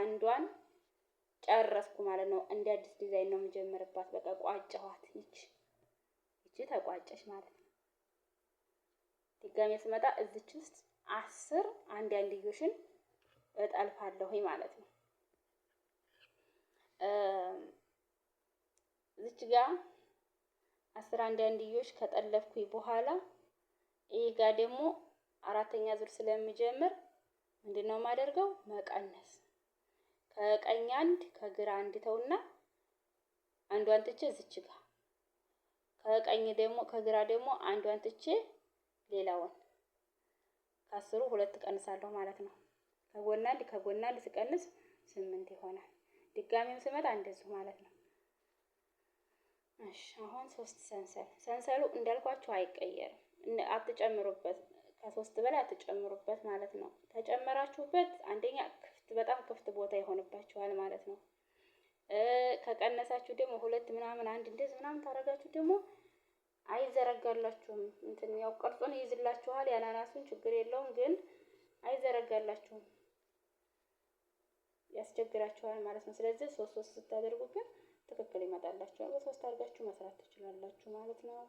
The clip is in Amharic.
አንዷን ጨረስኩ ማለት ነው። እንደ አዲስ ዲዛይን ነው የምጀምርባት። በቃ ቋጨኋት። ይቺ ተቋጨሽ ማለት ነው። ድጋሜ ስመጣ እዚች ውስጥ 10 አንድ አንድዮሽን እጠልፋለሁ ማለት ነው። እዚች ጋር 10 አንድ አንድዮሽ ከጠለፍኩኝ በኋላ ይሄ ጋር ደግሞ አራተኛ ዙር ስለምጀምር ምንድነው የማደርገው? መቀነስ ከቀኝ አንድ ከግራ አንድ ተውና አንዷን ትቼ እዚች ጋር ከቀኝ ደግሞ ከግራ ደግሞ አንዷን ትቼ ሌላውን ከ10 2 ቀንሳለሁ ማለት ነው። ከጎን አንድ ስቀንስ 8 ይሆናል። ድጋሜም ስመጣ እንደዚሁ ማለት ነው። እሺ አሁን 3 ሰንሰሉ እንዳልኳችሁ አይቀየርም። አትጨምሩበት፣ ከ3 በላይ አትጨምሩበት ማለት ነው። ተጨመራችሁበት አንደኛ በጣም ክፍት ቦታ ይሆንባችኋል ማለት ነው። ከቀነሳችሁ ደግሞ 2 ምናምን አንድ እንደዚህ ምናምን ታረጋችሁ ደግሞ አይዘረጋላችሁም። እንትን ያው ቅርጹን ይይዝላችኋል ያናናሱን ችግር የለውም፣ ግን አይዘረጋላችሁም፣ ያስቸግራችኋል ማለት ነው። ስለዚህ 3 ስታደርጉ ግን ትክክል ይመጣላችኋል። በ3 አድርጋችሁ መስራት ትችላላችሁ ማለት ነው።